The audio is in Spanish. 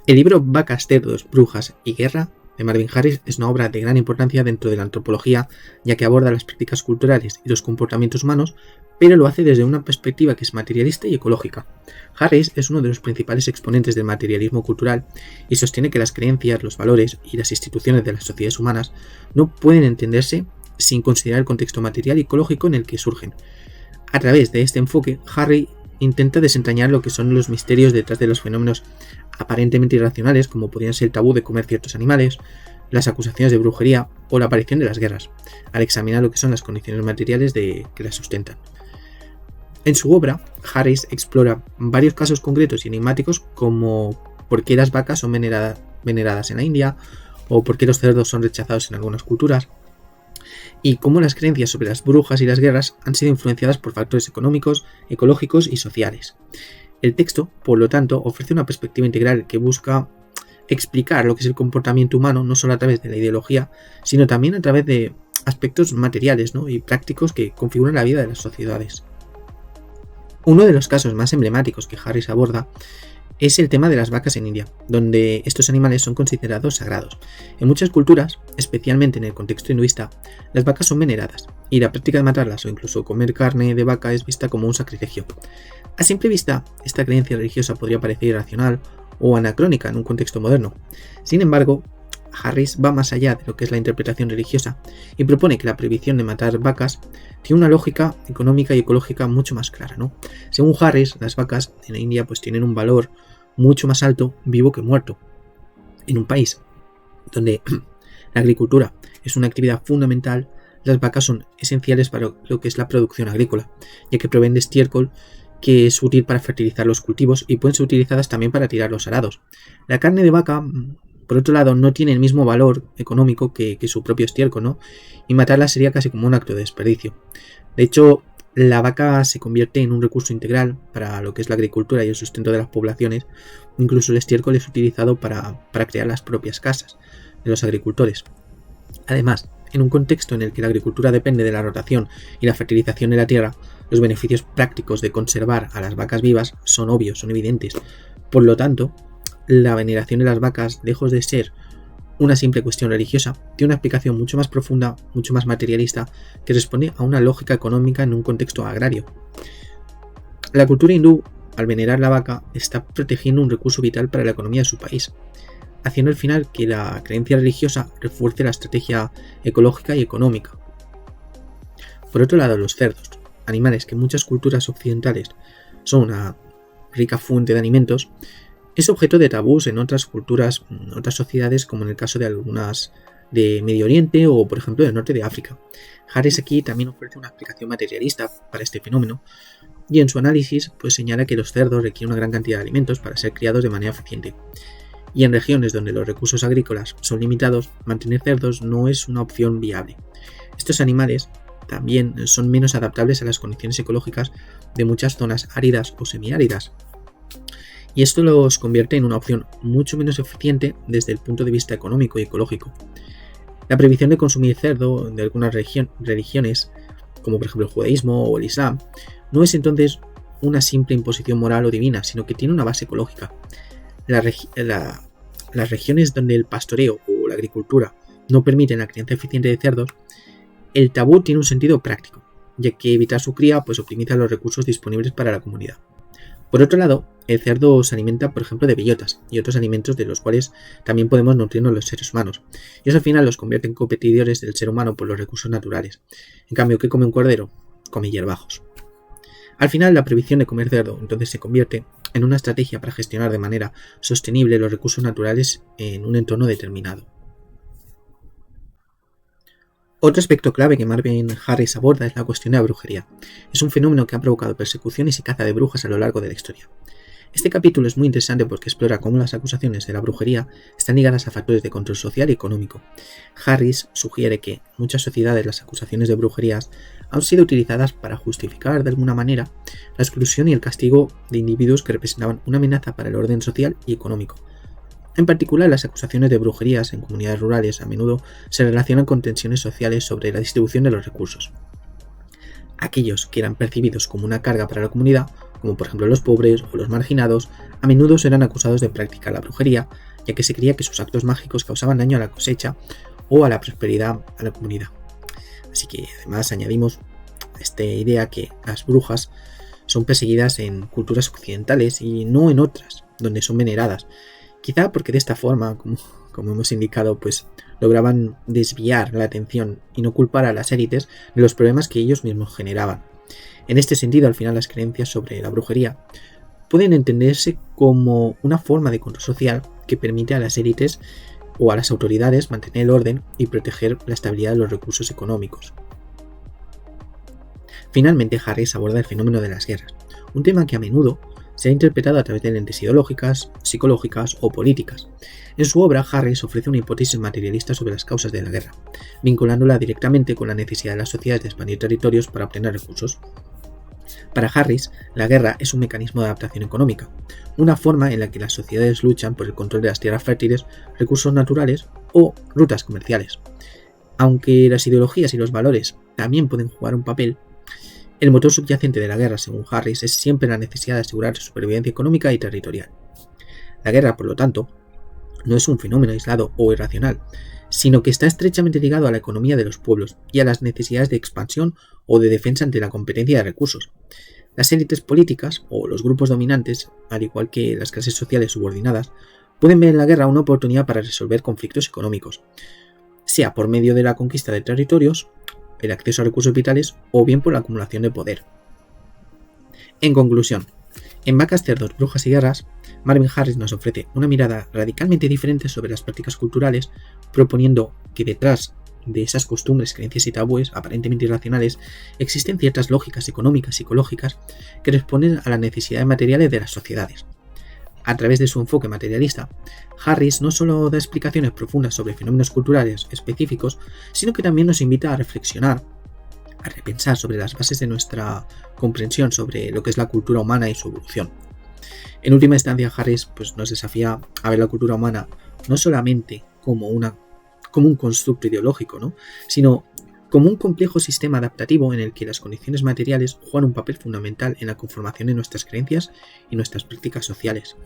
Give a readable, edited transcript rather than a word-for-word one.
El libro Vacas, cerdos, brujas y guerra de Marvin Harris es una obra de gran importancia dentro de la antropología, ya que aborda las prácticas culturales y los comportamientos humanos, pero lo hace desde una perspectiva que es materialista y ecológica. Harris es uno de los principales exponentes del materialismo cultural y sostiene que las creencias, los valores y las instituciones de las sociedades humanas no pueden entenderse sin considerar el contexto material y ecológico en el que surgen. A través de este enfoque, Harris intenta desentrañar lo que son los misterios detrás de los fenómenos aparentemente irracionales, como podrían ser el tabú de comer ciertos animales, las acusaciones de brujería o la aparición de las guerras, al examinar lo que son las condiciones materiales que las sustentan. En su obra, Harris explora varios casos concretos y enigmáticos, como por qué las vacas son veneradas en la India, o por qué los cerdos son rechazados en algunas culturas, y cómo las creencias sobre las brujas y las guerras han sido influenciadas por factores económicos, ecológicos y sociales. El texto, por lo tanto, ofrece una perspectiva integral que busca explicar lo que es el comportamiento humano no solo a través de la ideología, sino también a través de aspectos materiales, ¿no?, y prácticos que configuran la vida de las sociedades. Uno de los casos más emblemáticos que Harris aborda es el tema de las vacas en India, donde estos animales son considerados sagrados. En muchas culturas, especialmente en el contexto hinduista, las vacas son veneradas, y la práctica de matarlas o incluso comer carne de vaca es vista como un sacrilegio. A simple vista, esta creencia religiosa podría parecer irracional o anacrónica en un contexto moderno. Sin embargo, Harris va más allá de lo que es la interpretación religiosa y propone que la prohibición de matar vacas tiene una lógica económica y ecológica mucho más clara, ¿no? Según Harris, las vacas en la India pues tienen un valor mucho más alto vivo que muerto. En un país donde la agricultura es una actividad fundamental, las vacas son esenciales para lo que es la producción agrícola, ya que proveen de estiércol que es útil para fertilizar los cultivos y pueden ser utilizadas también para tirar los arados. La carne de vaca, por otro lado, no tiene el mismo valor económico que su propio estiércol, ¿no? Y matarla sería casi como un acto de desperdicio. De hecho, la vaca se convierte en un recurso integral para lo que es la agricultura y el sustento de las poblaciones. Incluso el estiércol es utilizado para crear las propias casas de los agricultores. Además, en un contexto en el que la agricultura depende de la rotación y la fertilización de la tierra, los beneficios prácticos de conservar a las vacas vivas son obvios, son evidentes. Por lo tanto, la veneración de las vacas, lejos de ser una simple cuestión religiosa, tiene una explicación mucho más profunda, mucho más materialista, que responde a una lógica económica en un contexto agrario. La cultura hindú, al venerar la vaca, está protegiendo un recurso vital para la economía de su país, haciendo al final que la creencia religiosa refuerce la estrategia ecológica y económica. Por otro lado, los cerdos, animales que en muchas culturas occidentales son una rica fuente de alimentos, es objeto de tabús en otras culturas, en otras sociedades, como en el caso de algunas de Medio Oriente o, por ejemplo, del norte de África. Harris aquí también ofrece una explicación materialista para este fenómeno y en su análisis pues señala que los cerdos requieren una gran cantidad de alimentos para ser criados de manera eficiente. Y en regiones donde los recursos agrícolas son limitados, mantener cerdos no es una opción viable. Estos animales también son menos adaptables a las condiciones ecológicas de muchas zonas áridas o semiáridas. Y esto los convierte en una opción mucho menos eficiente desde el punto de vista económico y ecológico. La prohibición de consumir cerdo de algunas religiones, como por ejemplo el judaísmo o el islam, no es entonces una simple imposición moral o divina, sino que tiene una base ecológica. Las regiones donde el pastoreo o la agricultura no permiten la crianza eficiente de cerdos, el tabú tiene un sentido práctico, ya que evitar su cría pues optimiza los recursos disponibles para la comunidad. Por otro lado, el cerdo se alimenta, por ejemplo, de bellotas y otros alimentos de los cuales también podemos nutrirnos los seres humanos. Y eso al final los convierte en competidores del ser humano por los recursos naturales. En cambio, ¿qué come un cordero? Come hierbajos. Al final, la prohibición de comer cerdo entonces se convierte en una estrategia para gestionar de manera sostenible los recursos naturales en un entorno determinado. Otro aspecto clave que Marvin Harris aborda es la cuestión de la brujería. Es un fenómeno que ha provocado persecuciones y caza de brujas a lo largo de la historia. Este capítulo es muy interesante porque explora cómo las acusaciones de la brujería están ligadas a factores de control social y económico. Harris sugiere que en muchas sociedades las acusaciones de brujerías han sido utilizadas para justificar de alguna manera la exclusión y el castigo de individuos que representaban una amenaza para el orden social y económico. En particular, las acusaciones de brujerías en comunidades rurales a menudo se relacionan con tensiones sociales sobre la distribución de los recursos. Aquellos que eran percibidos como una carga para la comunidad como por ejemplo los pobres o los marginados, a menudo eran acusados de practicar la brujería, ya que se creía que sus actos mágicos causaban daño a la cosecha o a la prosperidad a la comunidad. Así que además añadimos a esta idea que las brujas son perseguidas en culturas occidentales y no en otras, donde son veneradas. Quizá porque de esta forma, como hemos indicado, pues lograban desviar la atención y no culpar a las élites de los problemas que ellos mismos generaban. En este sentido, al final, las creencias sobre la brujería pueden entenderse como una forma de control social que permite a las élites o a las autoridades mantener el orden y proteger la estabilidad de los recursos económicos. Finalmente, Harris aborda el fenómeno de las guerras, un tema que a menudo se ha interpretado a través de lentes ideológicas, psicológicas o políticas. En su obra, Harris ofrece una hipótesis materialista sobre las causas de la guerra, vinculándola directamente con la necesidad de las sociedades de expandir territorios para obtener recursos. Para Harris, la guerra es un mecanismo de adaptación económica, una forma en la que las sociedades luchan por el control de las tierras fértiles, recursos naturales o rutas comerciales. Aunque las ideologías y los valores también pueden jugar un papel, el motor subyacente de la guerra, según Harris, es siempre la necesidad de asegurar supervivencia económica y territorial. La guerra, por lo tanto, no es un fenómeno aislado o irracional, sino que está estrechamente ligado a la economía de los pueblos y a las necesidades de expansión o de defensa ante la competencia de recursos. Las élites políticas o los grupos dominantes, al igual que las clases sociales subordinadas, pueden ver en la guerra una oportunidad para resolver conflictos económicos, sea por medio de la conquista de territorios, el acceso a recursos vitales o bien por la acumulación de poder. En conclusión, en Vacas, Cerdos, Brujas y Guerras, Marvin Harris nos ofrece una mirada radicalmente diferente sobre las prácticas culturales, proponiendo que detrás de esas costumbres, creencias y tabúes aparentemente irracionales existen ciertas lógicas económicas y psicológicas que responden a las necesidades materiales de las sociedades. A través de su enfoque materialista, Harris no solo da explicaciones profundas sobre fenómenos culturales específicos, sino que también nos invita a reflexionar, a repensar sobre las bases de nuestra comprensión sobre lo que es la cultura humana y su evolución. En última instancia, Harris nos desafía a ver la cultura humana no solamente como un constructo ideológico, sino como un complejo sistema adaptativo en el que las condiciones materiales juegan un papel fundamental en la conformación de nuestras creencias y nuestras prácticas sociales.